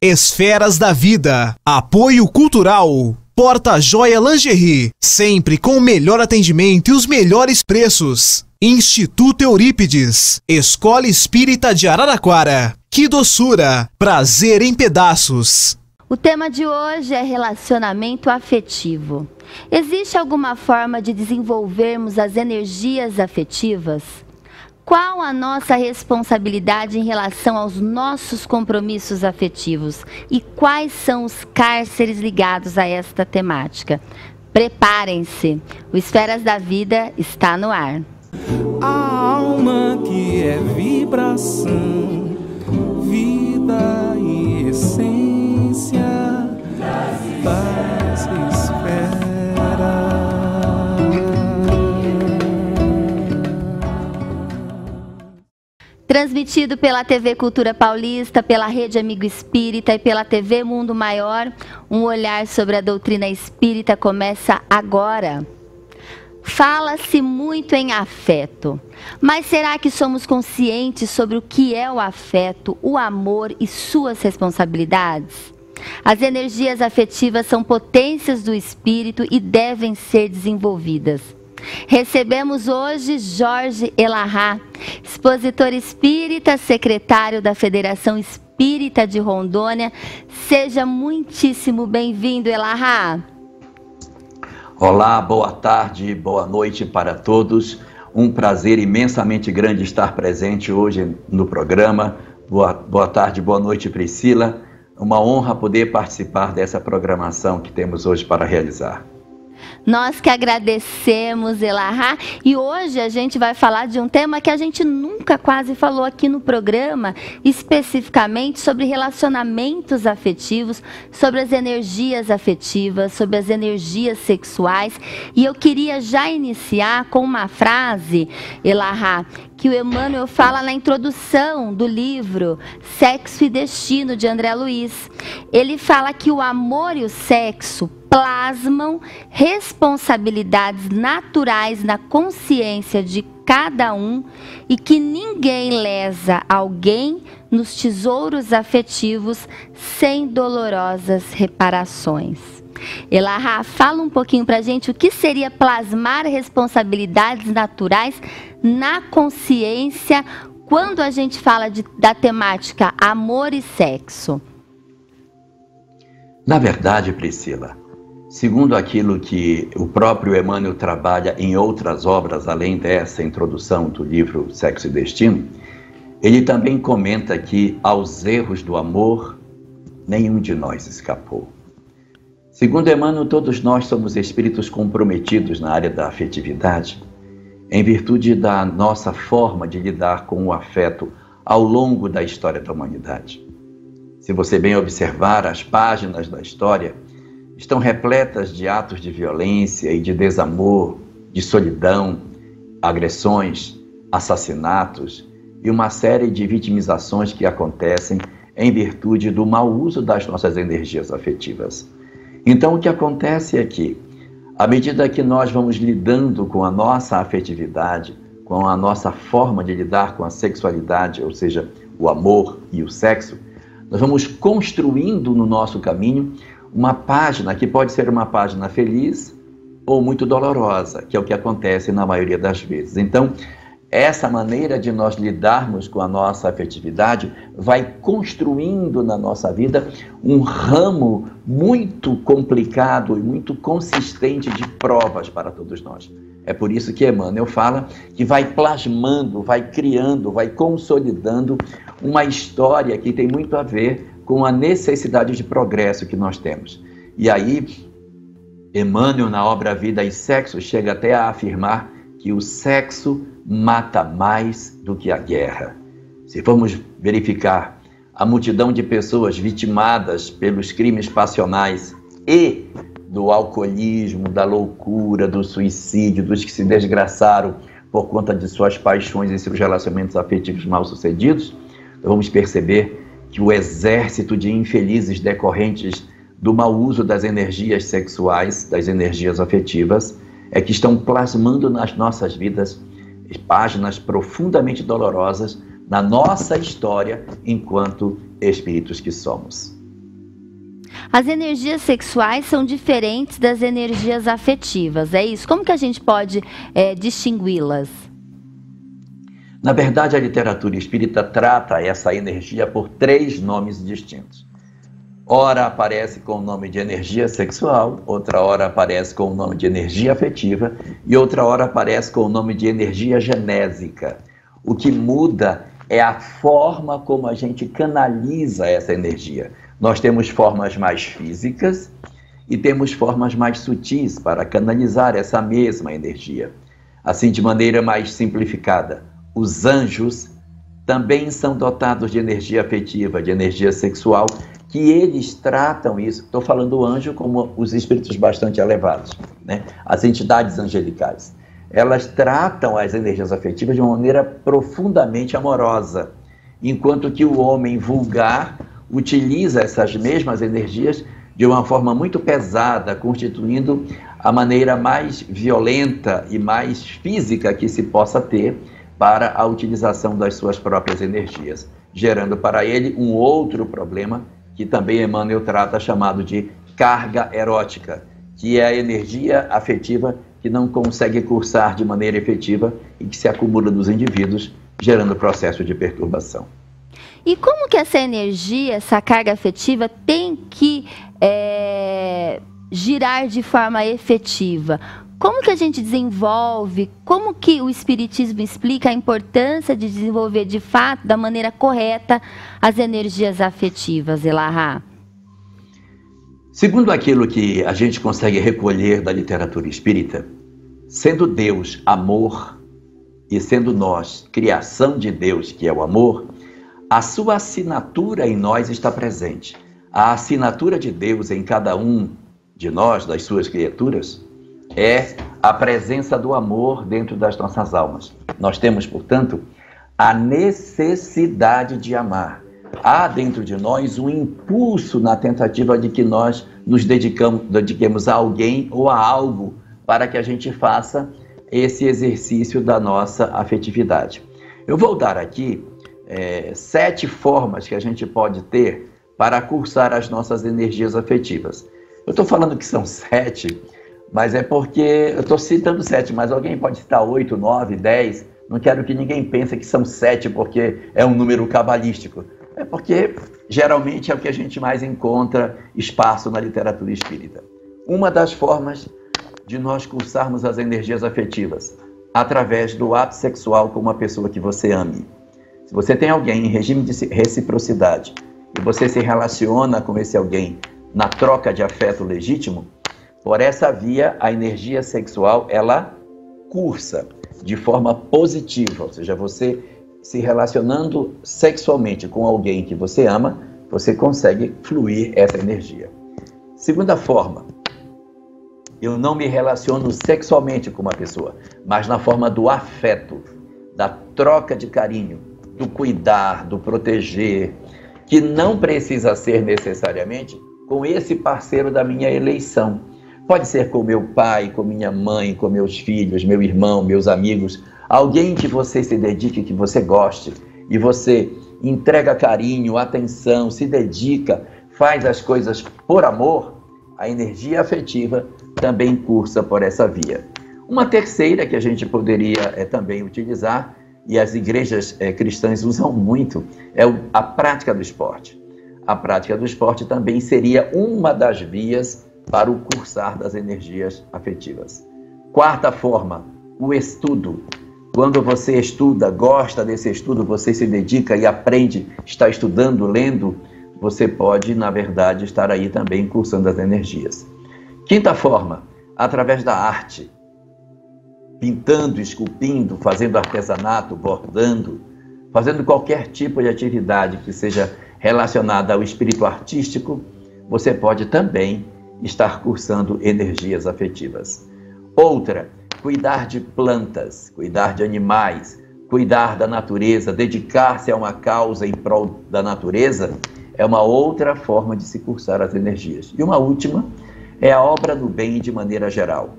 Esferas da Vida. Apoio Cultural. Porta Joia Lingerie. Sempre com o melhor atendimento e os melhores preços. Instituto Eurípides. Escola Espírita de Araraquara. Que doçura. Prazer em pedaços. O tema de hoje é relacionamento afetivo. Existe alguma forma de desenvolvermos as energias afetivas? Qual a nossa responsabilidade em relação aos nossos compromissos afetivos? E quais são os cárceres ligados a esta temática? Preparem-se, o Esferas da Vida está no ar. A alma que é vibração, vida e essência das esferas. Transmitido pela TV Cultura Paulista, pela Rede Amigo Espírita e pela TV Mundo Maior, um olhar sobre a doutrina espírita começa agora. Fala-se muito em afeto, mas será que somos conscientes sobre o que é o afeto, o amor e suas responsabilidades? As energias afetivas são potências do espírito e devem ser desenvolvidas. Recebemos hoje Jorge Elahá, expositor espírita, secretário da Federação Espírita de Rondônia. Seja muitíssimo bem-vindo, Elahá. Olá, boa tarde, boa noite para todos. Um prazer imensamente grande estar presente hoje no programa. Boa tarde, boa noite, Priscila. Uma honra poder participar dessa programação que temos hoje para realizar. Nós que agradecemos, Elahá, e hoje a gente vai falar de um tema que a gente nunca quase falou aqui no programa, especificamente sobre relacionamentos afetivos, sobre as energias afetivas, sobre as energias sexuais. E eu queria já iniciar com uma frase, Elahá, que o Emmanuel fala na introdução do livro Sexo e Destino, de André Luiz. Ele fala que o amor e o sexo plasmam responsabilidades naturais na consciência de cada um e que ninguém lesa alguém nos tesouros afetivos sem dolorosas reparações. Elahá, fala um pouquinho pra gente o que seria plasmar responsabilidades naturais na consciência quando a gente fala da temática amor e sexo. Na verdade, Priscila, segundo aquilo que o próprio Emmanuel trabalha em outras obras, além dessa introdução do livro Sexo e Destino, ele também comenta que aos erros do amor, nenhum de nós escapou. Segundo Emmanuel, todos nós somos espíritos comprometidos na área da afetividade, em virtude da nossa forma de lidar com o afeto ao longo da história da humanidade. Se você bem observar, as páginas da história estão repletas de atos de violência e de desamor, de solidão, agressões, assassinatos e uma série de vitimizações que acontecem em virtude do mau uso das nossas energias afetivas. Então, o que acontece é que, à medida que nós vamos lidando com a nossa afetividade, com a nossa forma de lidar com a sexualidade, ou seja, o amor e o sexo, nós vamos construindo no nosso caminho uma página que pode ser uma página feliz ou muito dolorosa, que é o que acontece na maioria das vezes. Então, essa maneira de nós lidarmos com a nossa afetividade vai construindo na nossa vida um ramo muito complicado e muito consistente de provas para todos nós. É por isso que Emmanuel fala que vai plasmando, vai criando, vai consolidando uma história que tem muito a ver com a necessidade de progresso que nós temos. E aí, Emmanuel, na obra Vida e Sexo, chega até a afirmar que o sexo mata mais do que a guerra. Se formos verificar a multidão de pessoas vitimadas pelos crimes passionais e do alcoolismo, da loucura, do suicídio, dos que se desgraçaram por conta de suas paixões e seus relacionamentos afetivos mal-sucedidos, vamos perceber que o exército de infelizes decorrentes do mau uso das energias sexuais, das energias afetivas, é que estão plasmando nas nossas vidas páginas profundamente dolorosas na nossa história enquanto espíritos que somos. As energias sexuais são diferentes das energias afetivas, é isso? Como que a gente pode distingui-las? Na verdade, a literatura espírita trata essa energia por 3 nomes distintos. Ora aparece com o nome de energia sexual, outra hora aparece com o nome de energia afetiva e outra hora aparece com o nome de energia genésica. O que muda é a forma como a gente canaliza essa energia. Nós temos formas mais físicas e temos formas mais sutis para canalizar essa mesma energia. Assim, de maneira mais simplificada, os anjos também são dotados de energia afetiva, de energia sexual, que eles tratam isso. Estou falando anjo como os espíritos bastante elevados, né? As entidades angelicais. Elas tratam as energias afetivas de uma maneira profundamente amorosa, enquanto que o homem vulgar utiliza essas mesmas energias de uma forma muito pesada, constituindo a maneira mais violenta e mais física que se possa ter para a utilização das suas próprias energias, gerando para ele um outro problema que também Emmanuel trata, chamado de carga erótica, que é a energia afetiva que não consegue cursar de maneira efetiva e que se acumula nos indivíduos, gerando processo de perturbação. E como que essa energia, essa carga afetiva tem que girar de forma efetiva? Como que a gente desenvolve, como que o Espiritismo explica a importância de desenvolver de fato, da maneira correta, as energias afetivas, Elahá? Segundo aquilo que a gente consegue recolher da literatura espírita, sendo Deus amor e sendo nós criação de Deus, que é o amor, a sua assinatura em nós está presente. A assinatura de Deus em cada um de nós, das suas criaturas, é a presença do amor dentro das nossas almas. Nós temos, portanto, a necessidade de amar. Há dentro de nós um impulso na tentativa de que nós nos dediquemos a alguém ou a algo para que a gente faça esse exercício da nossa afetividade. Eu vou dar aqui 7 formas que a gente pode ter para cursar as nossas energias afetivas. Eu estou falando que são 7, mas é porque eu estou citando 7, mas alguém pode citar 8, 9, 10. Não quero que ninguém pense que são 7 porque é um número cabalístico. É porque geralmente é o que a gente mais encontra espaço na literatura espírita. Uma das formas de nós cursarmos as energias afetivas, através do ato sexual com uma pessoa que você ame. Se você tem alguém em regime de reciprocidade e você se relaciona com esse alguém na troca de afeto legítimo, por essa via, a energia sexual, ela cursa de forma positiva, ou seja, você se relacionando sexualmente com alguém que você ama, você consegue fluir essa energia. Segunda forma, eu não me relaciono sexualmente com uma pessoa, mas na forma do afeto, da troca de carinho, do cuidar, do proteger, que não precisa ser necessariamente com esse parceiro da minha eleição. Pode ser com meu pai, com minha mãe, com meus filhos, meu irmão, meus amigos, alguém que você se dedique, que você goste, e você entrega carinho, atenção, se dedica, faz as coisas por amor, a energia afetiva também cursa por essa via. Uma terceira que a gente poderia também utilizar, e as igrejas cristãs usam muito, é a prática do esporte. A prática do esporte também seria uma das vias para o cursar das energias afetivas. Quarta forma, o estudo. Quando você estuda, gosta desse estudo, você se dedica e aprende, está estudando, lendo, você pode, na verdade, estar aí também cursando as energias. Quinta forma, através da arte. Pintando, esculpindo, fazendo artesanato, bordando, fazendo qualquer tipo de atividade que seja relacionada ao espírito artístico, você pode também estar cursando energias afetivas. Outra, cuidar de plantas, cuidar de animais, cuidar da natureza, dedicar-se a uma causa em prol da natureza, é uma outra forma de se cursar as energias. E uma última é a obra no bem de maneira geral.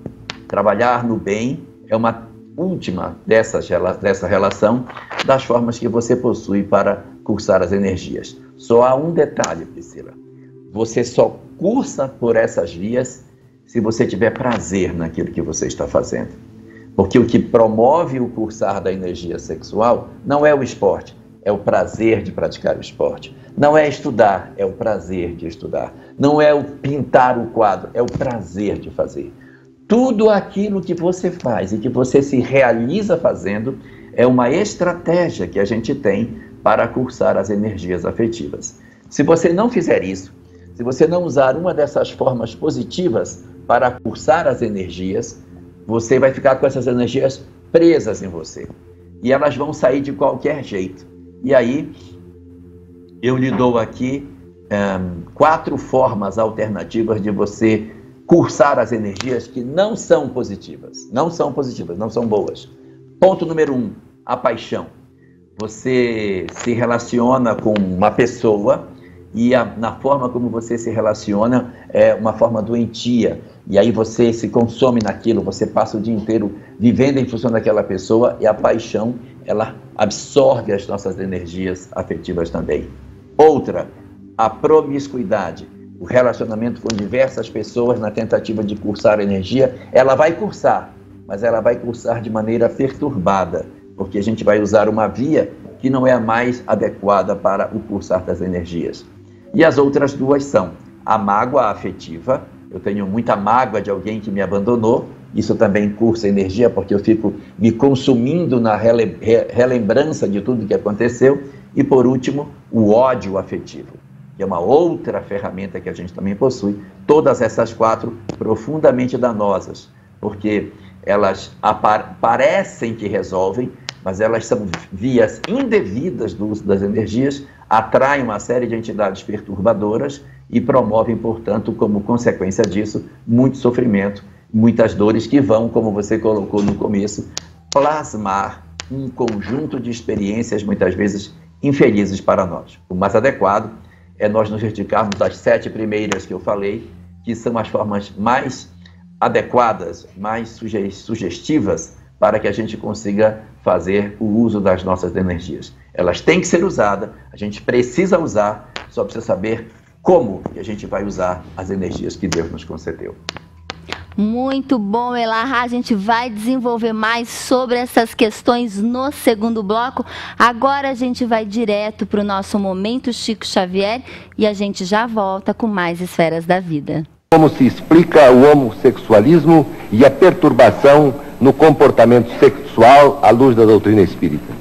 Trabalhar no bem é uma última dessa relação das formas que você possui para cursar as energias. Só há um detalhe, Priscila. Você só cursa por essas vias se você tiver prazer naquilo que você está fazendo. Porque o que promove o cursar da energia sexual não é o esporte, é o prazer de praticar o esporte. Não é estudar, é o prazer de estudar. Não é o pintar o quadro, é o prazer de fazer. Tudo aquilo que você faz e que você se realiza fazendo é uma estratégia que a gente tem para cursar as energias afetivas. Se você não fizer isso, se você não usar uma dessas formas positivas para cursar as energias, você vai ficar com essas energias presas em você. E elas vão sair de qualquer jeito. E aí, eu lhe dou aqui 4 formas alternativas de você cursar as energias que não são positivas. Não são positivas, não são boas. Ponto número 1, a paixão. Você se relaciona com uma pessoa e na forma como você se relaciona é uma forma doentia. E aí você se consome naquilo, você passa o dia inteiro vivendo em função daquela pessoa e a paixão, ela absorve as nossas energias afetivas também. Outra, a promiscuidade. O relacionamento com diversas pessoas na tentativa de cursar energia, ela vai cursar, mas ela vai cursar de maneira perturbada, porque a gente vai usar uma via que não é a mais adequada para o cursar das energias. E as outras 2 são a mágoa afetiva. Eu tenho muita mágoa de alguém que me abandonou, isso também cursa energia, porque eu fico me consumindo na relembrança de tudo que aconteceu. E por último, o ódio afetivo, que é uma outra ferramenta que a gente também possui. Todas essas 4 profundamente danosas, porque elas parecem que resolvem, mas elas são vias indevidas do uso das energias, atraem uma série de entidades perturbadoras e promovem, portanto, como consequência disso, muito sofrimento, muitas dores que vão, como você colocou no começo, plasmar um conjunto de experiências, muitas vezes, infelizes para nós. O mais adequado é nós nos dedicarmos às 7 primeiras que eu falei, que são as formas mais adequadas, mais sugestivas, para que a gente consiga fazer o uso das nossas energias. Elas têm que ser usadas, a gente precisa usar, só precisa saber como que a gente vai usar as energias que Deus nos concedeu. Muito bom, Elahá. A gente vai desenvolver mais sobre essas questões no segundo bloco. Agora a gente vai direto para o nosso Momento Chico Xavier e a gente já volta com mais Esferas da Vida. Como se explica o homossexualismo e a perturbação no comportamento sexual à luz da doutrina espírita?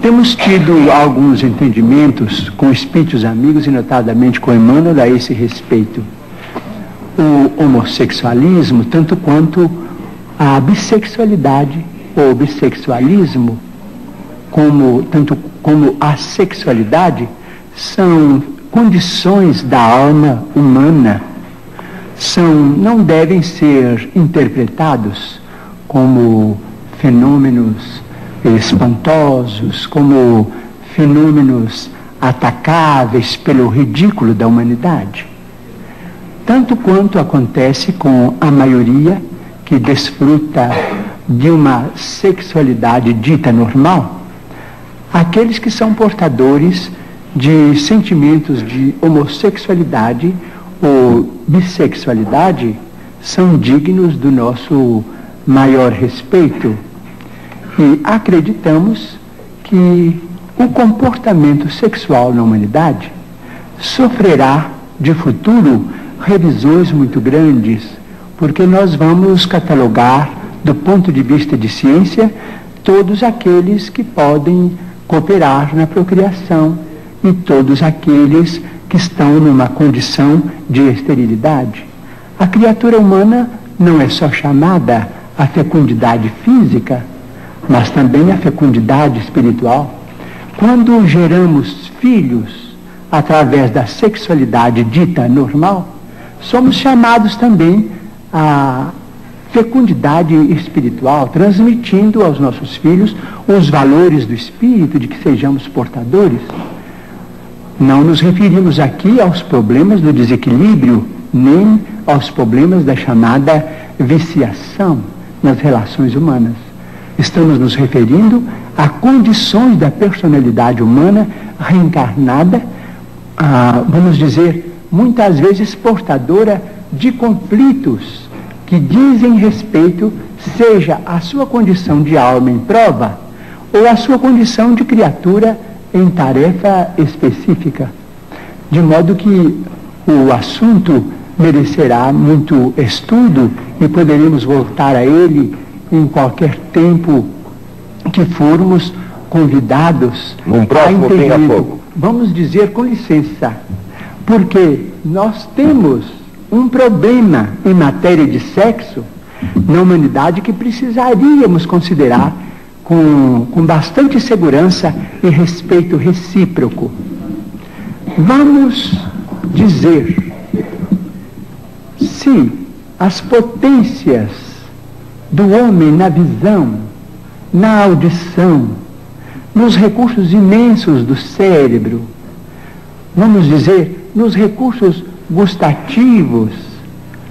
Temos tido alguns entendimentos com espíritos amigos e notadamente com Emmanuel a esse respeito. O homossexualismo, tanto quanto a bissexualidade ou bissexualismo, tanto como a sexualidade, são condições da alma humana, não devem ser interpretados como fenômenos espantosos, como fenômenos atacáveis pelo ridículo da humanidade. Tanto quanto acontece com a maioria que desfruta de uma sexualidade dita normal, aqueles que são portadores de sentimentos de homossexualidade ou bissexualidade são dignos do nosso maior respeito. E acreditamos que o comportamento sexual na humanidade sofrerá de futuro revisões muito grandes, porque nós vamos catalogar, do ponto de vista de ciência, todos aqueles que podem cooperar na procriação e todos aqueles que estão numa condição de esterilidade. A criatura humana não é só chamada à fecundidade física, mas também à fecundidade espiritual. Quando geramos filhos através da sexualidade dita normal, somos chamados também à fecundidade espiritual, transmitindo aos nossos filhos os valores do espírito, de que sejamos portadores. Não nos referimos aqui aos problemas do desequilíbrio, nem aos problemas da chamada viciação nas relações humanas. Estamos nos referindo a condições da personalidade humana reencarnada vamos dizer, muitas vezes portadora de conflitos que dizem respeito, seja a sua condição de alma em prova ou a sua condição de criatura em tarefa específica. De modo que o assunto merecerá muito estudo e poderemos voltar a ele em qualquer tempo que formos convidados num próximo Pinga-Fogo. Vamos dizer com licença, porque nós temos um problema em matéria de sexo na humanidade que precisaríamos considerar com bastante segurança e respeito recíproco. Vamos dizer, se as potências do homem na visão, na audição, nos recursos imensos do cérebro, vamos dizer, nos recursos gustativos,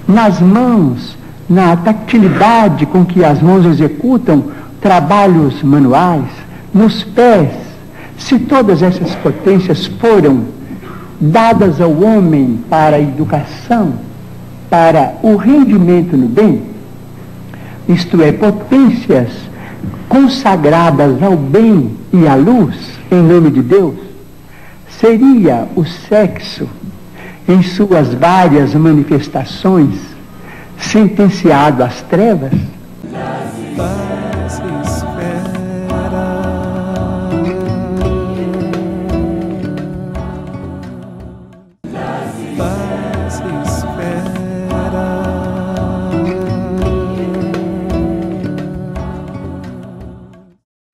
nas mãos, na tactilidade com que as mãos executam trabalhos manuais, nos pés, se todas essas potências foram dadas ao homem para a educação, para o rendimento no bem, isto é, potências consagradas ao bem e à luz, em nome de Deus, seria o sexo, em suas várias manifestações, sentenciado às trevas?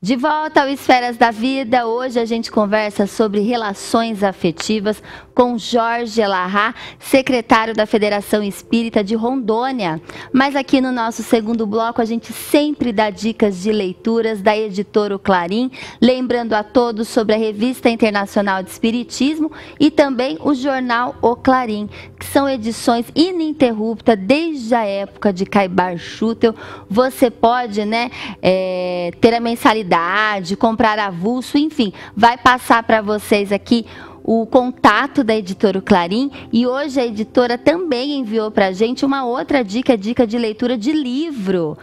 De volta ao Esferas da Vida, hoje a gente conversa sobre relações afetivas com Jorge Elahá, secretário da Federação Espírita de Rondônia. Mas aqui no nosso segundo bloco a gente sempre dá dicas de leituras da editora O Clarim, lembrando a todos sobre a Revista Internacional de Espiritismo e também o jornal O Clarim, que são edições ininterruptas desde a época de Caibar Schutel. Você pode, ter a mensalidade, comprar avulso, enfim, vai passar para vocês aqui o contato da editora Clarim, e hoje a editora também enviou para a gente uma outra dica de leitura de livro,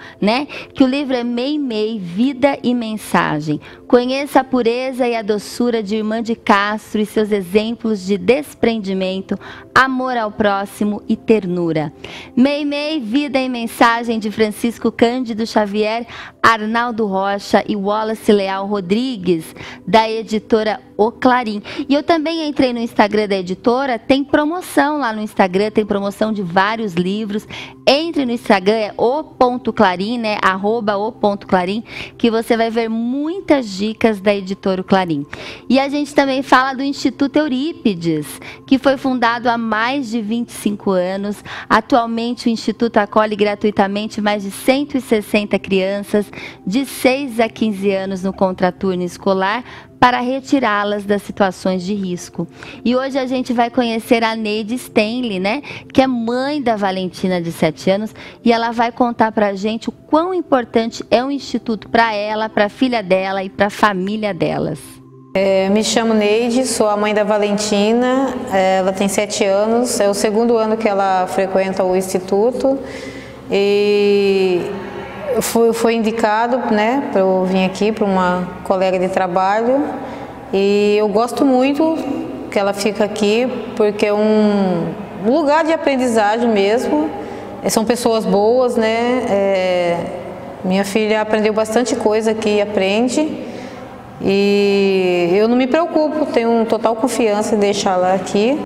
que o livro é Meimei, Vida e Mensagem. Conheça a pureza e a doçura de Irmã de Castro e seus exemplos de desprendimento, amor ao próximo e ternura. Meimei, Vida e Mensagem, de Francisco Cândido Xavier, Arnaldo Rocha e Wallace Leal Rodrigues, da editora O Clarim. E eu também entrei no Instagram da editora, tem promoção lá no Instagram, tem promoção de vários livros. Entre no Instagram, é o.clarim, @o.clarim, que você vai ver muitas dicas da editora O Clarim. E a gente também fala do Instituto Eurípides, que foi fundado há mais de 25 anos. Atualmente o Instituto acolhe gratuitamente mais de 160 crianças de 6 a 15 anos no contraturno escolar, para retirá-las das situações de risco. E hoje a gente vai conhecer a Neide Stanley, que é mãe da Valentina, de 7 anos, e ela vai contar para a gente o quão importante é o Instituto para ela, para a filha dela e para a família delas. Me chamo Neide, sou a mãe da Valentina, ela tem 7 anos, é o segundo ano que ela frequenta o Instituto, e foi indicado, para eu vir aqui para uma colega de trabalho, e eu gosto muito que ela fica aqui, porque é um lugar de aprendizagem mesmo, são pessoas boas, minha filha aprendeu bastante coisa aqui, aprende, e eu não me preocupo, tenho total confiança em deixá-la aqui.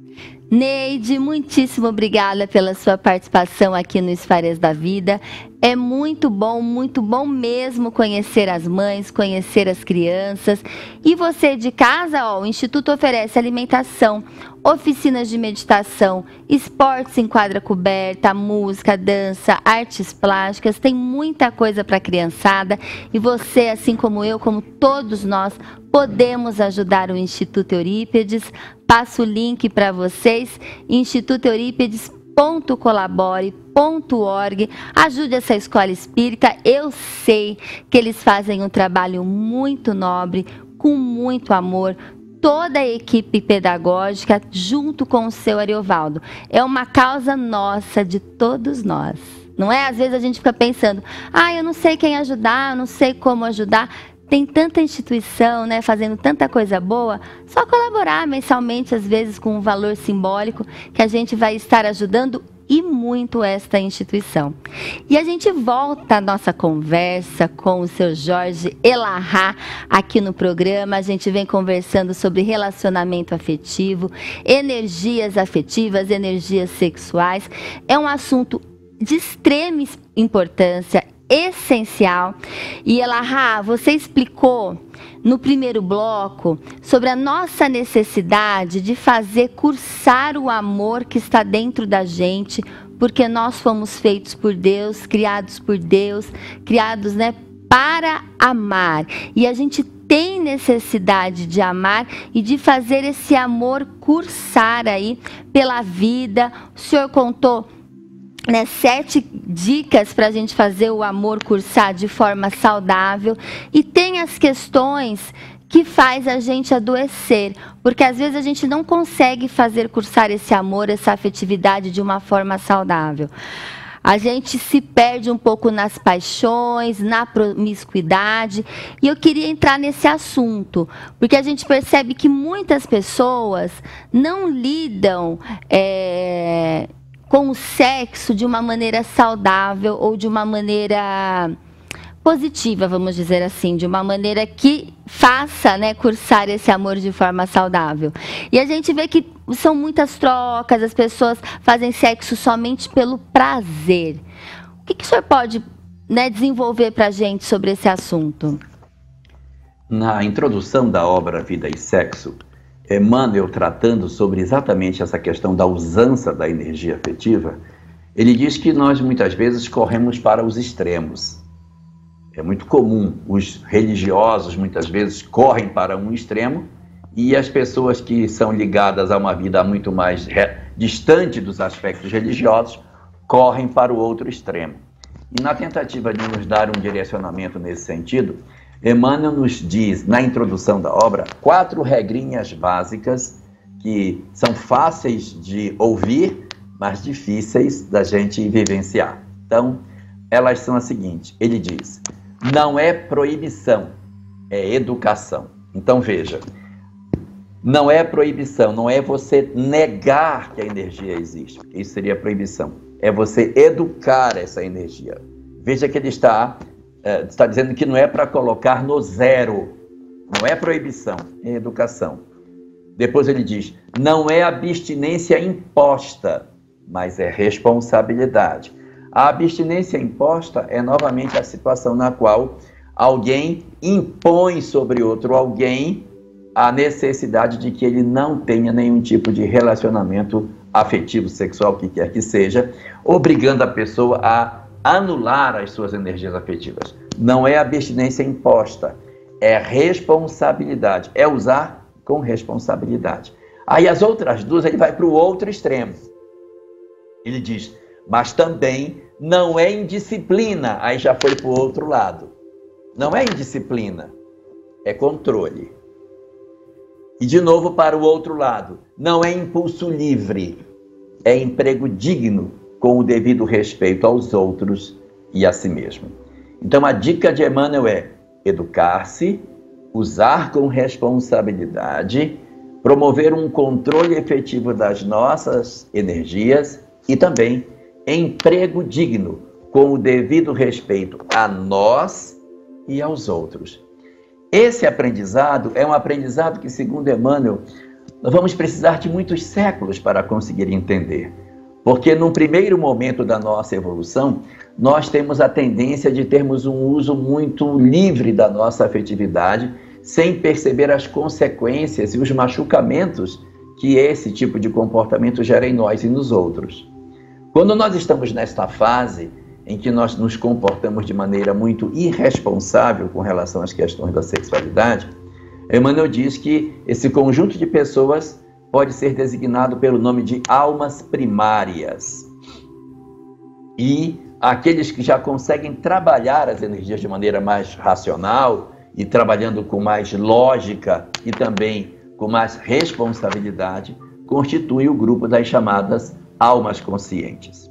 Neide, muitíssimo obrigada pela sua participação aqui no Esferas da Vida. É muito bom mesmo conhecer as mães, conhecer as crianças. E você de casa, o Instituto oferece alimentação, oficinas de meditação, esportes em quadra coberta, música, dança, artes plásticas, tem muita coisa para a criançada. E você, assim como eu, como todos nós, podemos ajudar o Instituto Eurípides. Passo o link para vocês, institutoeuripides.colabore.org. Ajude essa escola espírita. Eu sei que eles fazem um trabalho muito nobre, com muito amor. toda a equipe pedagógica, junto com o seu Ariovaldo. É uma causa nossa, de todos nós. Não é? Às vezes a gente fica pensando, eu não sei quem ajudar, eu não sei como ajudar. Tem tanta instituição, né, fazendo tanta coisa boa, só colaborar mensalmente, às vezes com um valor simbólico, que a gente vai estar ajudando e muito esta instituição. E a gente volta a nossa conversa com o seu Jorge Elahá aqui no programa. A gente vem conversando sobre relacionamento afetivo, energias afetivas, energias sexuais. É um assunto de extrema importância, essencial. E Elahá, você explicou no primeiro bloco sobre a nossa necessidade de fazer cursar o amor que está dentro da gente, porque nós fomos feitos por Deus, criados, né, para amar. E a gente tem necessidade de amar e de fazer esse amor cursar aí pela vida. O senhor contou, né, 7 dicas para a gente fazer o amor cursar de forma saudável. E tem as questões que faz a gente adoecer, porque às vezes a gente não consegue fazer cursar esse amor, essa afetividade de uma forma saudável. A gente se perde um pouco nas paixões, na promiscuidade. E eu queria entrar nesse assunto, porque a gente percebe que muitas pessoas não lidam com o sexo de uma maneira saudável ou de uma maneira positiva, vamos dizer assim, de uma maneira que faça, né, cursar esse amor de forma saudável. E a gente vê que são muitas trocas, as pessoas fazem sexo somente pelo prazer. O que o senhor pode, né, desenvolver para a gente sobre esse assunto? Na introdução da obra Vida e Sexo, Emmanuel, tratando sobre exatamente essa questão da usança da energia afetiva, ele diz que nós muitas vezes corremos para os extremos. É muito comum, os religiosos muitas vezes correm para um extremo e as pessoas que são ligadas a uma vida muito mais distante dos aspectos religiosos correm para o outro extremo. E na tentativa de nos dar um direcionamento nesse sentido, Emmanuel nos diz, na introdução da obra, 4 regrinhas básicas que são fáceis de ouvir, mas difíceis da gente vivenciar. Então, elas são as seguintes. Ele diz, não é proibição, é educação. Então, veja, não é proibição, não é você negar que a energia existe. Isso seria proibição. É você educar essa energia. Veja que ele está dizendo que não é para colocar no zero, não é proibição, é educação. Depois ele diz, não é abstinência imposta, mas é responsabilidade. A abstinência imposta é novamente a situação na qual alguém impõe sobre outro alguém a necessidade de que ele não tenha nenhum tipo de relacionamento afetivo, sexual, o que quer que seja, obrigando a pessoa a anular as suas energias afetivas. Não é abstinência imposta, é responsabilidade, é usar com responsabilidade. Aí as outras duas, ele vai para o outro extremo. Ele diz, mas também não é indisciplina, aí já foi para o outro lado. Não é indisciplina, é controle. E de novo para o outro lado, não é impulso livre, é emprego digno, com o devido respeito aos outros e a si mesmo. Então a dica de Emmanuel é educar-se, usar com responsabilidade, promover um controle efetivo das nossas energias e também emprego digno, com o devido respeito a nós e aos outros. Esse aprendizado é um aprendizado que, segundo Emmanuel, nós vamos precisar de muitos séculos para conseguir entender. Porque num primeiro momento da nossa evolução, nós temos a tendência de termos um uso muito livre da nossa afetividade, sem perceber as consequências e os machucamentos que esse tipo de comportamento gera em nós e nos outros. Quando nós estamos nesta fase em que nós nos comportamos de maneira muito irresponsável com relação às questões da sexualidade, Emmanuel diz que esse conjunto de pessoas pode ser designado pelo nome de almas primárias. E aqueles que já conseguem trabalhar as energias de maneira mais racional e trabalhando com mais lógica e também com mais responsabilidade, constituem o grupo das chamadas almas conscientes.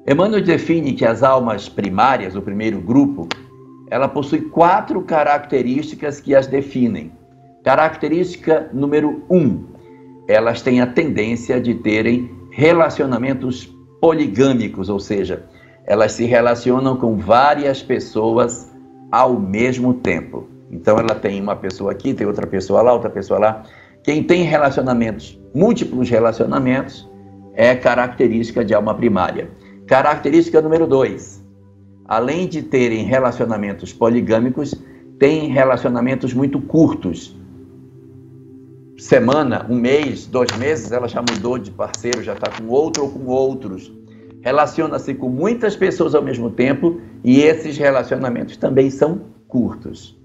Emmanuel define que as almas primárias, o primeiro grupo, ela possui 4 características que as definem. Característica número 1, elas têm a tendência de terem relacionamentos poligâmicos, ou seja, elas se relacionam com várias pessoas ao mesmo tempo. Então ela tem uma pessoa aqui, tem outra pessoa lá, outra pessoa lá. Quem tem relacionamentos, múltiplos relacionamentos, é característica de alma primária. Característica número 2, além de terem relacionamentos poligâmicos, têm relacionamentos muito curtos. Semana, 1 mês, 2 meses, ela já mudou de parceiro, já está com outro ou com outros. Relaciona-se com muitas pessoas ao mesmo tempo e esses relacionamentos também são curtos.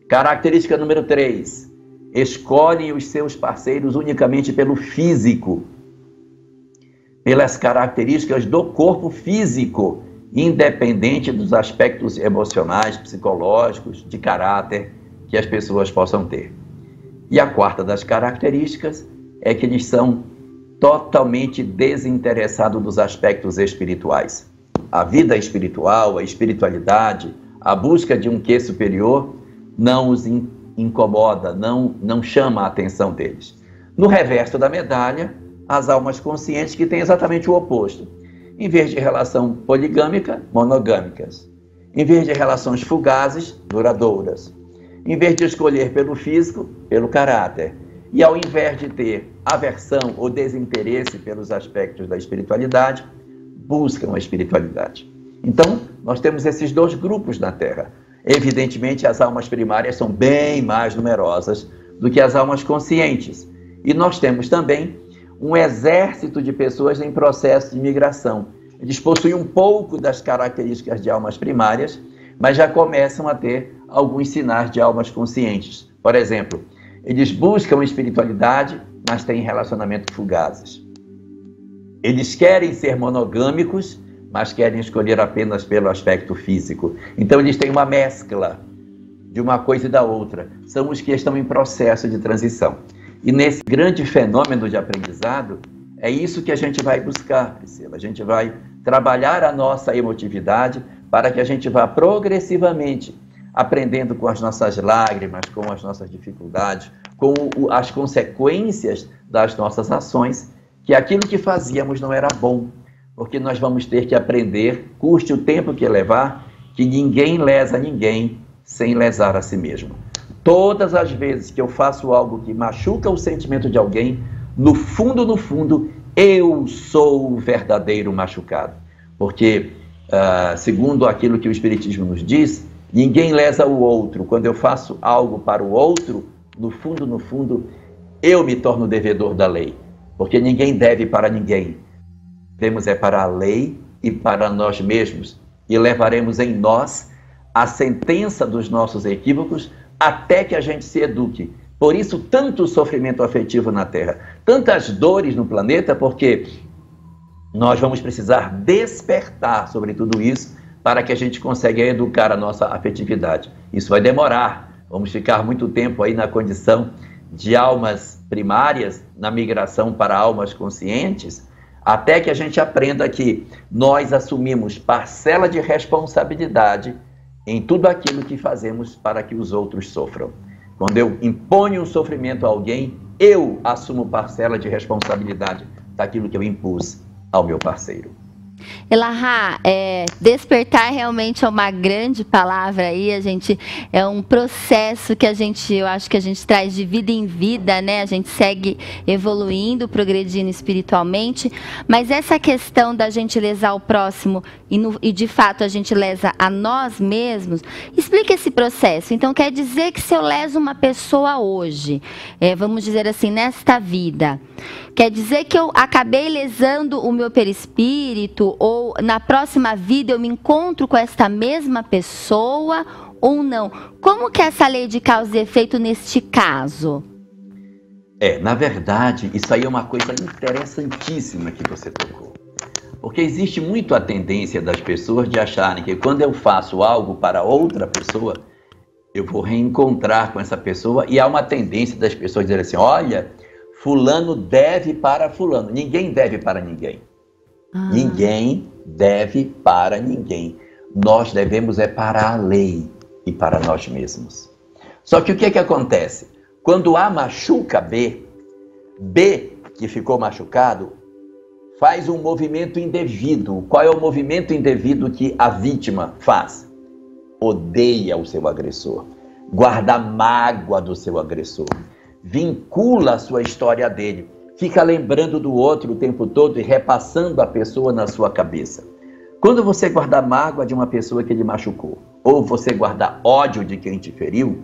Característica número 3, escolhem os seus parceiros unicamente pelo físico, pelas características do corpo físico, independente dos aspectos emocionais, psicológicos, de caráter que as pessoas possam ter. E a quarta das características é que eles são totalmente desinteressados dos aspectos espirituais. A vida espiritual, a espiritualidade, a busca de um quê superior não os incomoda, não chama a atenção deles. No reverso da medalha, as almas conscientes que têm exatamente o oposto. Em vez de relação poligâmica, monogâmicas. Em vez de relações fugazes, duradouras. Em vez de escolher pelo físico, pelo caráter. E ao invés de ter aversão ou desinteresse pelos aspectos da espiritualidade, buscam a espiritualidade. Então, nós temos esses 2 grupos na Terra. Evidentemente, as almas primárias são bem mais numerosas do que as almas conscientes. E nós temos também um exército de pessoas em processo de migração. Eles possuem um pouco das características de almas primárias, mas já começam a ter alguns sinais de almas conscientes. Por exemplo, eles buscam espiritualidade, mas têm relacionamentos fugazes. Eles querem ser monogâmicos, mas querem escolher apenas pelo aspecto físico. Então eles têm uma mescla de uma coisa e da outra. São os que estão em processo de transição. E nesse grande fenômeno de aprendizado, é isso que a gente vai buscar, Priscila. A gente vai trabalhar a nossa emotividade para que a gente vá progressivamente aprendendo com as nossas lágrimas, com as nossas dificuldades, com as consequências das nossas ações, que aquilo que fazíamos não era bom, porque nós vamos ter que aprender, custe o tempo que levar, que ninguém lesa ninguém sem lesar a si mesmo. Todas as vezes que eu faço algo que machuca o sentimento de alguém, no fundo, eu sou o verdadeiro machucado. Porque, segundo aquilo que o Espiritismo nos diz, ninguém lesa o outro. Quando eu faço algo para o outro, no fundo, eu me torno devedor da lei. Porque ninguém deve para ninguém. Devemos para a lei e para nós mesmos. E levaremos em nós a sentença dos nossos equívocos até que a gente se eduque. Por isso, tanto sofrimento afetivo na Terra, tantas dores no planeta, porque nós vamos precisar despertar sobre tudo isso para que a gente consiga educar a nossa afetividade. Isso vai demorar. Vamos ficar muito tempo aí na condição de almas primárias, na migração para almas conscientes, até que a gente aprenda que nós assumimos parcela de responsabilidade em tudo aquilo que fazemos para que os outros sofram. Quando eu imponho um sofrimento a alguém, eu assumo parcela de responsabilidade daquilo que eu impus ao meu parceiro. Elahá, despertar realmente é uma grande palavra aí, é um processo que eu acho que a gente traz de vida em vida, né? A gente segue evoluindo, progredindo espiritualmente, mas essa questão da gente lesar o próximo e de fato a gente lesa a nós mesmos, explica esse processo. Então quer dizer que se eu leso uma pessoa hoje, vamos dizer assim, nesta vida, quer dizer que eu acabei lesando o meu perispírito, ou na próxima vida eu me encontro com esta mesma pessoa ou não? Como que é essa lei de causa e efeito neste caso? Na verdade, isso aí é uma coisa interessantíssima que você tocou. Porque existe muito a tendência das pessoas de acharem que quando eu faço algo para outra pessoa, eu vou reencontrar com essa pessoa, e há uma tendência das pessoas dizerem assim, olha, fulano deve para fulano. Ninguém deve para ninguém. Ninguém deve para ninguém. Nós devemos para a lei e para nós mesmos. Só que o que acontece? Quando A machuca B, que ficou machucado, faz um movimento indevido. Qual é o movimento indevido que a vítima faz? Odeia o seu agressor, guarda mágoa do seu agressor, vincula a sua história dele, fica lembrando do outro o tempo todo e repassando a pessoa na sua cabeça. Quando você guarda mágoa de uma pessoa que lhe machucou, ou você guarda ódio de quem te feriu,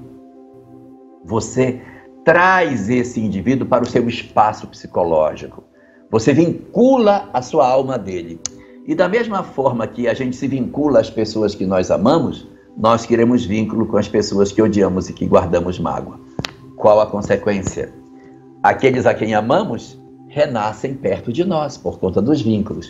você traz esse indivíduo para o seu espaço psicológico. Você vincula a sua alma dele. E da mesma forma que a gente se vincula às pessoas que nós amamos, nós queremos vínculo com as pessoas que odiamos e que guardamos mágoa. Qual a consequência? Aqueles a quem amamos renascem perto de nós por conta dos vínculos.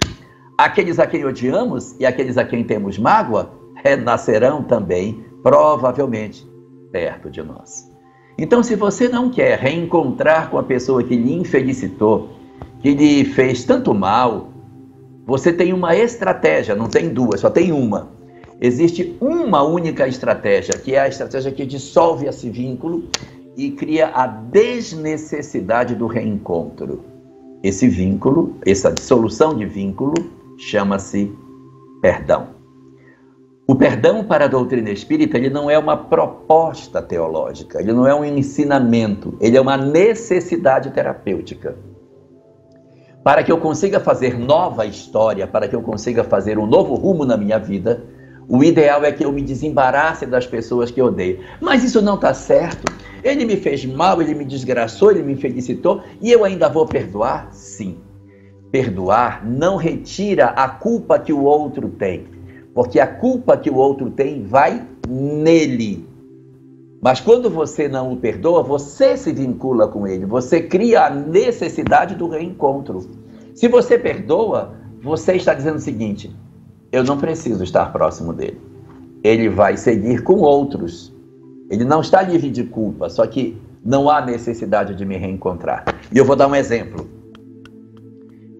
Aqueles a quem odiamos e aqueles a quem temos mágoa renascerão também, provavelmente, perto de nós. Então, se você não quer reencontrar com a pessoa que lhe infelicitou, que lhe fez tanto mal, você tem uma estratégia, não tem duas, só tem uma. Existe uma única estratégia, que é a estratégia que dissolve esse vínculo e cria a desnecessidade do reencontro. Esse vínculo, essa dissolução de vínculo, chama-se perdão. O perdão para a doutrina espírita, ele não é uma proposta teológica, ele não é um ensinamento, ele é uma necessidade terapêutica. Para que eu consiga fazer nova história, para que eu consiga fazer um novo rumo na minha vida, o ideal é que eu me desembarace das pessoas que eu odeio. Mas isso não está certo. Ele me fez mal, ele me desgraçou, ele me felicitou e eu ainda vou perdoar? Sim. Perdoar não retira a culpa que o outro tem, porque a culpa que o outro tem vai nele. Mas quando você não o perdoa, você se vincula com ele, você cria a necessidade do reencontro. Se você perdoa, você está dizendo o seguinte: eu não preciso estar próximo dele. Ele vai seguir com outros. Ele não está livre de culpa, só que não há necessidade de me reencontrar. E eu vou dar um exemplo.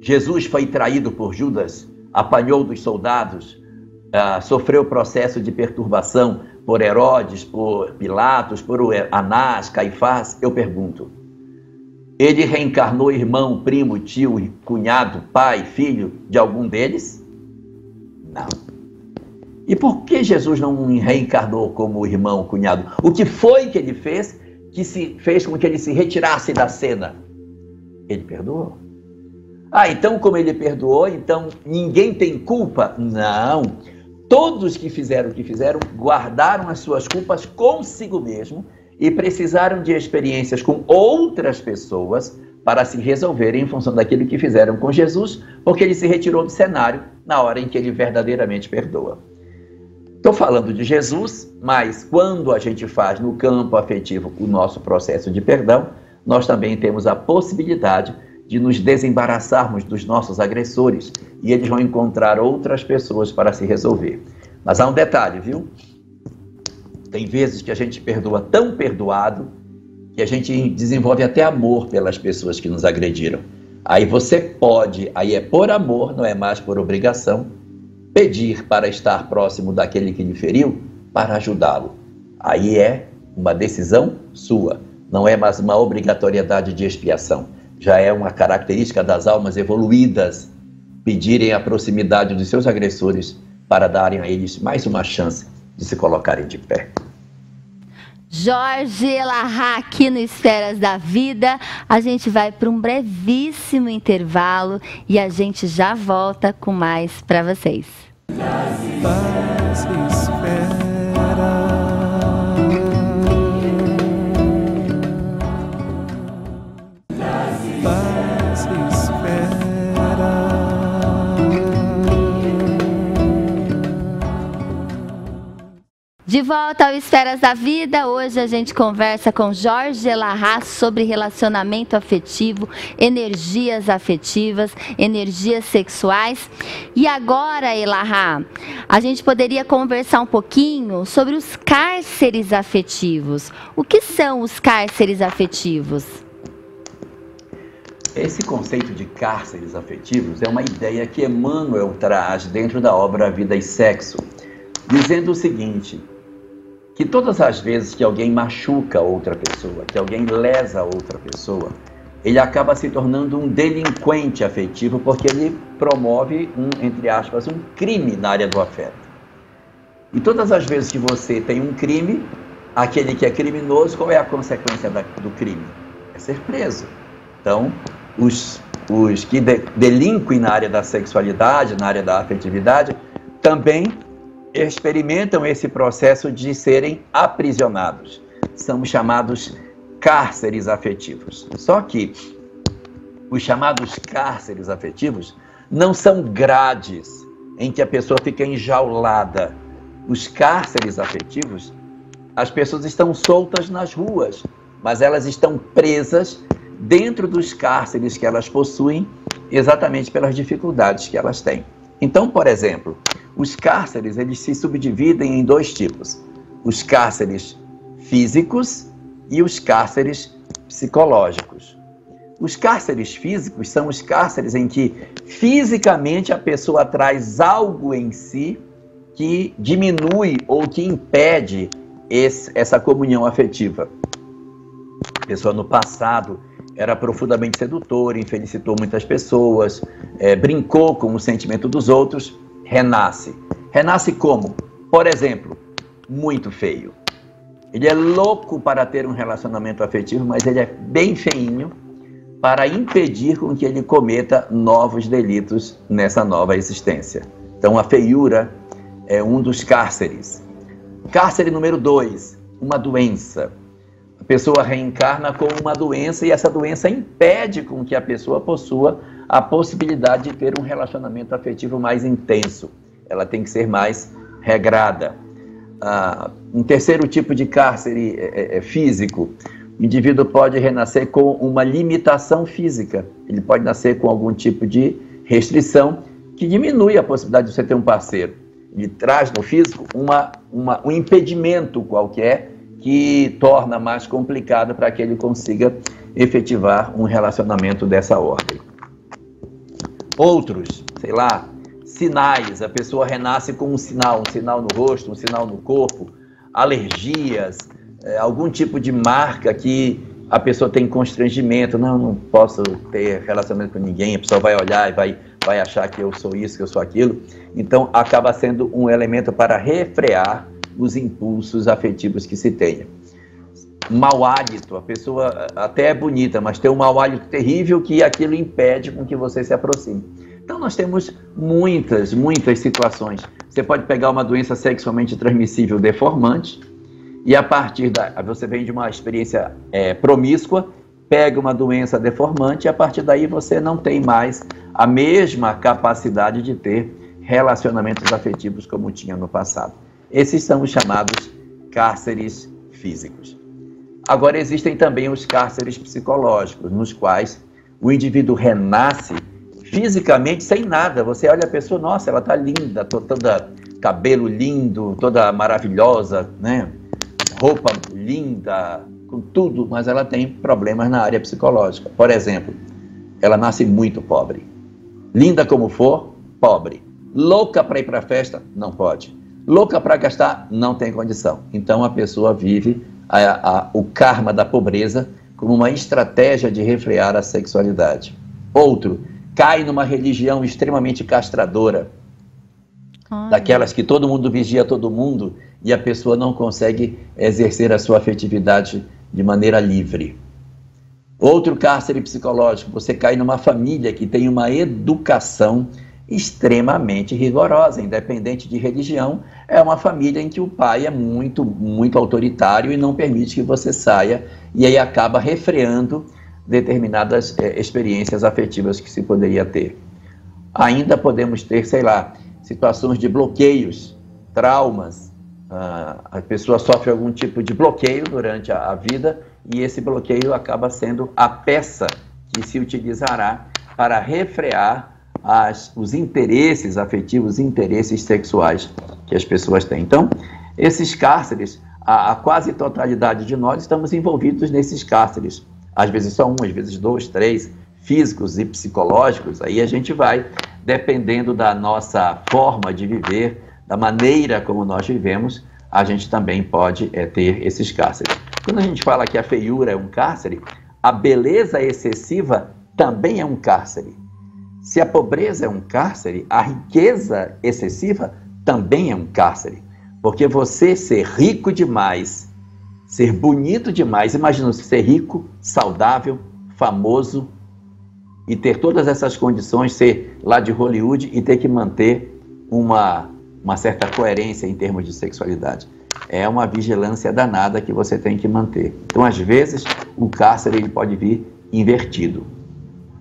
Jesus foi traído por Judas, apanhou dos soldados, sofreu processo de perturbação por Herodes, por Pilatos, por Anás, Caifás. Eu pergunto, ele reencarnou irmão, primo, tio, cunhado, pai, filho de algum deles? Não. E por que Jesus não reencarnou como irmão, cunhado? O que foi que ele fez que fez com que ele se retirasse da cena? Ele perdoou. Então como ele perdoou, então ninguém tem culpa? Não. Todos que fizeram o que fizeram guardaram as suas culpas consigo mesmo e precisaram de experiências com outras pessoas para se resolverem em função daquilo que fizeram com Jesus, porque ele se retirou do cenário na hora em que ele verdadeiramente perdoa. Estou falando de Jesus, mas quando a gente faz no campo afetivo o nosso processo de perdão, nós também temos a possibilidade de nos desembaraçarmos dos nossos agressores e eles vão encontrar outras pessoas para se resolver. Mas há um detalhe, viu? Tem vezes que a gente perdoa tão perdoado que a gente desenvolve até amor pelas pessoas que nos agrediram. Aí você pode, aí é por amor, não é mais por obrigação, pedir para estar próximo daquele que lhe feriu para ajudá-lo. Aí é uma decisão sua, não é mais uma obrigatoriedade de expiação. Já é uma característica das almas evoluídas pedirem a proximidade dos seus agressores para darem a eles mais uma chance de se colocarem de pé. Jorge Elahá aqui no Esferas da Vida. A gente vai para um brevíssimo intervalo e a gente já volta com mais para vocês. De volta ao Esferas da Vida, hoje a gente conversa com Jorge Elahá sobre relacionamento afetivo, energias afetivas, energias sexuais. E agora, Elahá, a gente poderia conversar um pouquinho sobre os cárceres afetivos. O que são os cárceres afetivos? Esse conceito de cárceres afetivos é uma ideia que Emmanuel traz dentro da obra Vida e Sexo, dizendo o seguinte: que todas as vezes que alguém machuca outra pessoa, que alguém lesa outra pessoa, ele acaba se tornando um delinquente afetivo, porque ele promove entre aspas, um crime na área do afeto. E todas as vezes que você tem um crime, aquele que é criminoso, qual é a consequência do crime? É ser preso. Então, os que delinquem na área da sexualidade, na área da afetividade, também experimentam esse processo de serem aprisionados. São chamados cárceres afetivos. Só que os chamados cárceres afetivos não são grades em que a pessoa fica enjaulada. Os cárceres afetivos, as pessoas estão soltas nas ruas, mas elas estão presas dentro dos cárceres que elas possuem, exatamente pelas dificuldades que elas têm. Então, por exemplo, os cárceres, eles se subdividem em dois tipos: os cárceres físicos e os cárceres psicológicos. Os cárceres físicos são os cárceres em que fisicamente a pessoa traz algo em si que diminui ou que impede essa comunhão afetiva. A pessoa no passado era profundamente sedutora, infelicitou muitas pessoas, brincou com o sentimento dos outros, renasce. Renasce como? Por exemplo, muito feio. Ele é louco para ter um relacionamento afetivo, mas ele é bem feinho para impedir com que ele cometa novos delitos nessa nova existência. Então a feiura é um dos cárceres. Cárcere número 2, uma doença. A pessoa reencarna com uma doença e essa doença impede com que a pessoa possua a possibilidade de ter um relacionamento afetivo mais intenso. Ela tem que ser mais regrada. Um terceiro tipo de cárcere físico. O indivíduo pode renascer com uma limitação física. Ele pode nascer com algum tipo de restrição que diminui a possibilidade de você ter um parceiro. Ele traz no físico um impedimento qualquer que torna mais complicado para que ele consiga efetivar um relacionamento dessa ordem. Outros, sei lá, sinais. A pessoa renasce com um sinal no rosto, um sinal no corpo, alergias, algum tipo de marca que a pessoa tem constrangimento. Não posso ter relacionamento com ninguém, a pessoa vai olhar e vai achar que eu sou isso, que eu sou aquilo. Então, acaba sendo um elemento para refrear os impulsos afetivos que se tenha. Mau hálito, a pessoa até é bonita, mas tem um mau hálito terrível que aquilo impede com que você se aproxime. Então nós temos muitas situações. Você pode pegar uma doença sexualmente transmissível deformante e a partir você vem de uma experiência promíscua, pega uma doença deformante e a partir daí você não tem mais a mesma capacidade de ter relacionamentos afetivos como tinha no passado. Esses são os chamados cárceres físicos. Agora existem também os cárceres psicológicos, nos quais o indivíduo renasce fisicamente sem nada. Você olha a pessoa, nossa, ela está linda, toda cabelo lindo, toda maravilhosa, né? Roupa linda, com tudo, mas ela tem problemas na área psicológica. Por exemplo, ela nasce muito pobre. Linda como for, pobre. Louca para ir para a festa, não pode. Louca para gastar, não tem condição. Então a pessoa vive o karma da pobreza como uma estratégia de refrear a sexualidade. Outro, cai numa religião extremamente castradora, daquelas que todo mundo vigia todo mundo e a pessoa não consegue exercer a sua afetividade de maneira livre. Outro cárcere psicológico, você cai numa família que tem uma educação extremamente rigorosa, independente de religião. É uma família em que o pai é muito autoritário e não permite que você saia, e aí acaba refreando determinadas experiências afetivas que se poderia ter. Ainda podemos ter, sei lá, situações de bloqueios, traumas, a pessoa sofre algum tipo de bloqueio durante a vida, e esse bloqueio acaba sendo a peça que se utilizará para refrear os interesses afetivos, interesses sexuais que as pessoas têm. Então, esses cárceres, a quase totalidade de nós estamos envolvidos nesses cárceres. Às vezes só um, às vezes 2, 3, físicos e psicológicos. Aí a gente vai, dependendo da nossa forma de viver, da maneira como nós vivemos, a gente também pode ter esses cárceres. Quando a gente fala que a feiura é um cárcere, a beleza excessiva também é um cárcere. Se a pobreza é um cárcere, a riqueza excessiva também é um cárcere. Porque você ser rico demais, ser bonito demais, imagina você ser rico, saudável, famoso e ter todas essas condições, ser lá de Hollywood e ter que manter uma certa coerência em termos de sexualidade. É uma vigilância danada que você tem que manter. Então, às vezes, o cárcere ele pode vir invertido.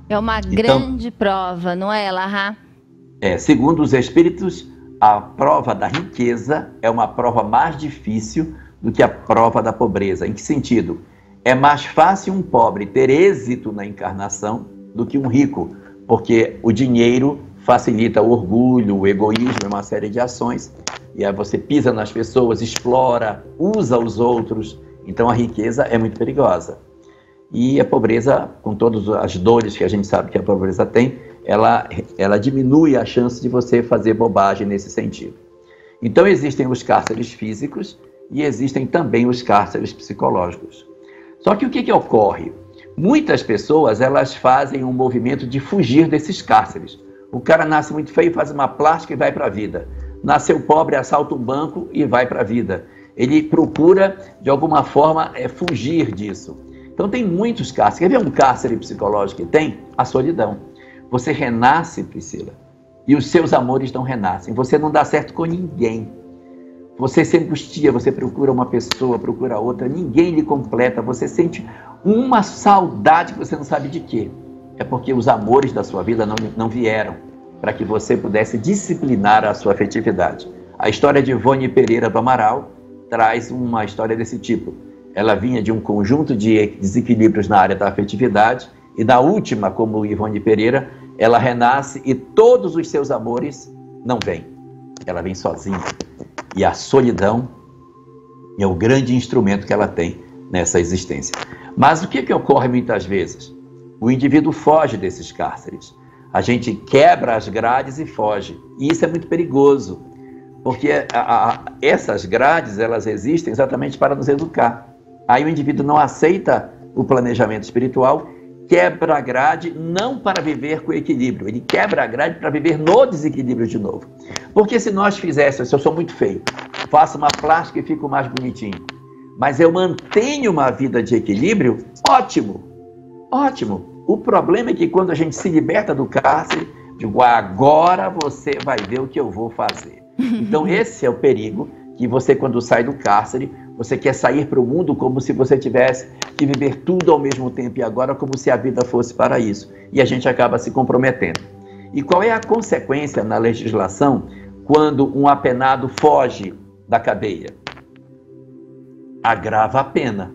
É uma grande prova, não é, Elahá? Segundo os espíritos, a prova da riqueza é uma prova mais difícil do que a prova da pobreza. Em que sentido? É mais fácil um pobre ter êxito na encarnação do que um rico, porque o dinheiro facilita o orgulho, o egoísmo, uma série de ações, e aí você pisa nas pessoas, explora, usa os outros. Então a riqueza é muito perigosa. E a pobreza, com todas as dores que a gente sabe que a pobreza tem, ela diminui a chance de você fazer bobagem nesse sentido. Então existem os cárceres físicos e existem também os cárceres psicológicos. Só que o que ocorre? Muitas pessoas, elas fazem um movimento de fugir desses cárceres. O cara nasce muito feio, faz uma plástica e vai para a vida. Nasceu pobre, assalta um banco e vai para a vida. Ele procura, de alguma forma, fugir disso. Então tem muitos cárceres. Quer ver um cárcere psicológico que tem? A solidão. Você renasce, Priscila, e os seus amores não renascem. Você não dá certo com ninguém. Você se angustia, você procura uma pessoa, procura outra, ninguém lhe completa. Você sente uma saudade que você não sabe de quê. É porque os amores da sua vida não vieram para que você pudesse disciplinar a sua afetividade. A história de Ivone Pereira do Amaral traz uma história desse tipo. Ela vinha de um conjunto de desequilíbrios na área da afetividade e na última, como Ivone Pereira, ela renasce e todos os seus amores não vêm. Ela vem sozinha. E a solidão é o grande instrumento que ela tem nessa existência. Mas o que ocorre muitas vezes? O indivíduo foge desses cárceres. A gente quebra as grades e foge. E isso é muito perigoso, porque essas grades, elas existem exatamente para nos educar. Aí o indivíduo não aceita o planejamento espiritual, quebra a grade não para viver com equilíbrio, ele quebra a grade para viver no desequilíbrio de novo. Porque se nós fizéssemos, se eu sou muito feio, faço uma plástica e fico mais bonitinho, mas eu mantenho uma vida de equilíbrio, ótimo, ótimo. O problema é que quando a gente se liberta do cárcere, digo, agora você vai ver o que eu vou fazer. Então esse é o perigo, que você quando sai do cárcere, você quer sair para o mundo como se você tivesse que viver tudo ao mesmo tempo e agora como se a vida fosse para isso. E a gente acaba se comprometendo. E qual é a consequência na legislação quando um apenado foge da cadeia? Agrava a pena,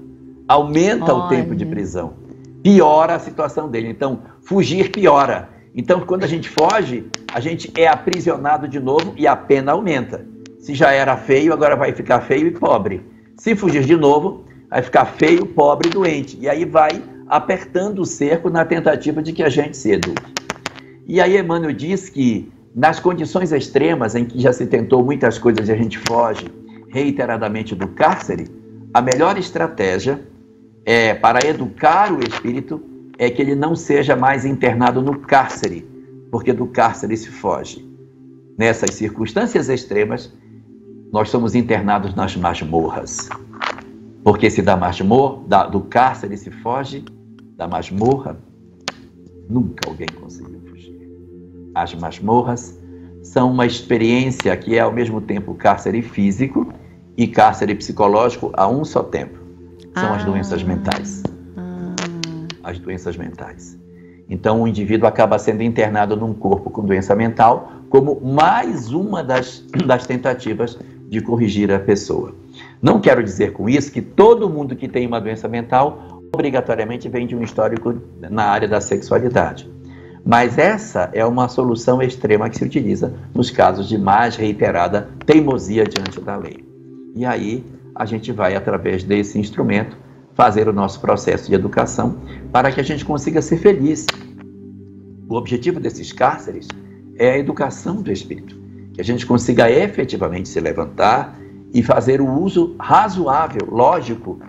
aumenta o tempo de prisão, piora a situação dele. Então, fugir piora. Então, quando a gente foge, a gente é aprisionado de novo e a pena aumenta. Se já era feio, agora vai ficar feio e pobre. Se fugir de novo, vai ficar feio, pobre e doente. E aí vai apertando o cerco na tentativa de que a gente se eduque. E aí Emmanuel diz que nas condições extremas em que já se tentou muitas coisas e a gente foge reiteradamente do cárcere, a melhor estratégia para educar o espírito é que ele não seja mais internado no cárcere, porque do cárcere se foge. Nessas circunstâncias extremas, nós somos internados nas masmorras. Porque se do cárcere se foge, da masmorra, nunca alguém conseguiu fugir. As masmorras são uma experiência que é ao mesmo tempo cárcere físico e cárcere psicológico a um só tempo. São as doenças mentais. As doenças mentais. Então o indivíduo acaba sendo internado num corpo com doença mental como mais uma das tentativas de corrigir a pessoa. Não quero dizer com isso que todo mundo que tem uma doença mental obrigatoriamente vem de um histórico na área da sexualidade. Mas essa é uma solução extrema que se utiliza nos casos de mais reiterada teimosia diante da lei. E aí a gente vai, através desse instrumento, fazer o nosso processo de educação para que a gente consiga ser feliz. O objetivo desses cárceres é a educação do espírito, que a gente consiga efetivamente se levantar e fazer o uso razoável, lógico,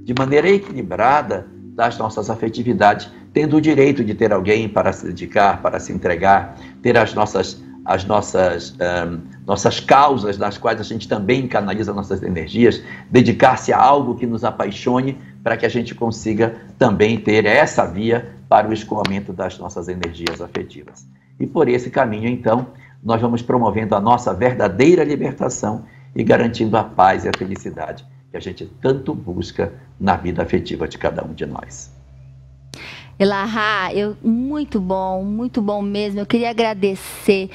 de maneira equilibrada das nossas afetividades, tendo o direito de ter alguém para se dedicar, para se entregar, ter as nossas causas, das quais a gente também canaliza nossas energias, dedicar-se a algo que nos apaixone, para que a gente consiga também ter essa via para o escoamento das nossas energias afetivas. E por esse caminho, então, nós vamos promovendo a nossa verdadeira libertação e garantindo a paz e a felicidade que a gente tanto busca na vida afetiva de cada um de nós. Elahá, muito bom mesmo. Eu queria agradecer,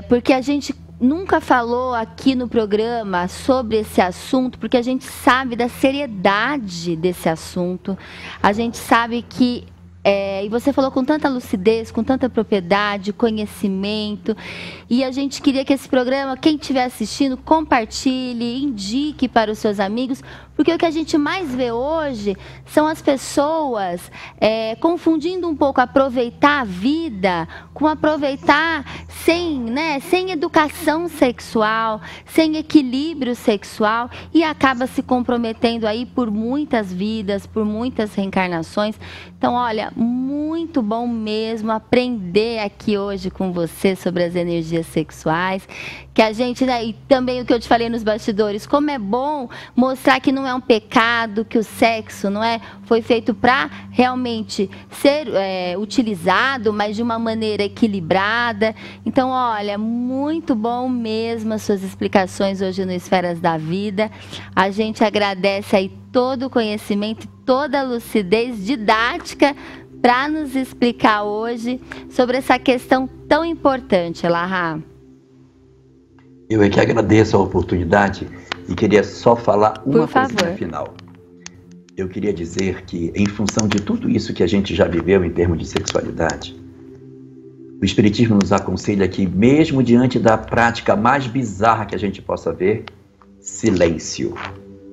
porque a gente nunca falou aqui no programa sobre esse assunto, porque a gente sabe da seriedade desse assunto. A gente sabe que, e você falou com tanta lucidez, com tanta propriedade, conhecimento, e a gente queria que esse programa, quem estiver assistindo, compartilhe, indique para os seus amigos, porque o que a gente mais vê hoje são as pessoas confundindo um pouco aproveitar a vida com aproveitar sem educação sexual, sem equilíbrio sexual, e acaba se comprometendo aí por muitas vidas, por muitas reencarnações. Então, olha, muito bom mesmo aprender aqui hoje com você sobre as energias sexuais, que a gente, e também o que eu te falei nos bastidores, como é bom mostrar que não é um pecado, que o sexo foi feito para realmente ser utilizado, mas de uma maneira equilibrada. Então, olha, muito bom mesmo as suas explicações hoje no Esferas da Vida. A gente agradece aí todo o conhecimento, toda a lucidez didática para nos explicar hoje sobre essa questão tão importante, Elahá. Eu é que agradeço a oportunidade e queria só falar uma coisinha final. Eu queria dizer que, em função de tudo isso que a gente já viveu em termos de sexualidade, o Espiritismo nos aconselha que, mesmo diante da prática mais bizarra que a gente possa ver, silêncio.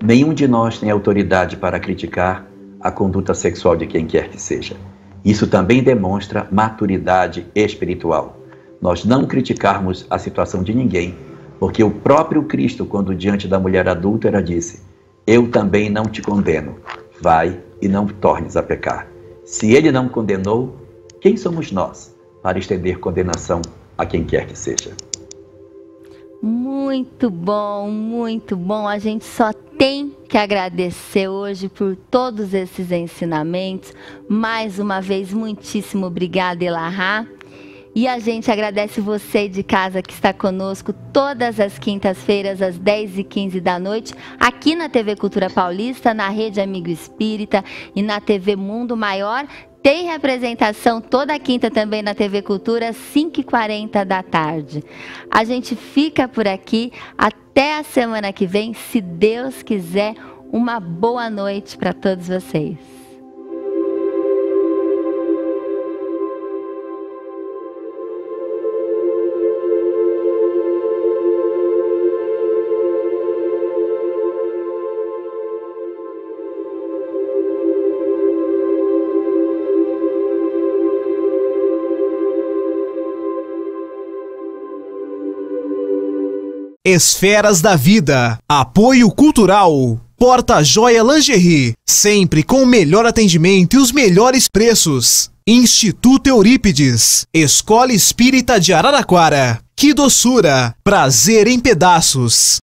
Nenhum de nós tem autoridade para criticar a conduta sexual de quem quer que seja. Isso também demonstra maturidade espiritual. Nós não criticarmos a situação de ninguém, porque o próprio Cristo, quando diante da mulher adúltera, disse: eu também não te condeno, vai e não tornes a pecar. Se ele não condenou, quem somos nós para estender condenação a quem quer que seja? Muito bom. A gente só tem que agradecer hoje por todos esses ensinamentos. Mais uma vez, muitíssimo obrigada, Elahá. E a gente agradece você de casa que está conosco todas as quintas-feiras, às 10h15 da noite, aqui na TV Cultura Paulista, na Rede Amigo Espírita e na TV Mundo Maior. Tem representação toda quinta também na TV Cultura, 5h40 da tarde. A gente fica por aqui até a semana que vem, se Deus quiser. Uma boa noite para todos vocês. Esferas da Vida. Apoio Cultural. Porta Joia Lingerie. Sempre com o melhor atendimento e os melhores preços. Instituto Eurípides. Escola Espírita de Araraquara. Que doçura. Prazer em pedaços.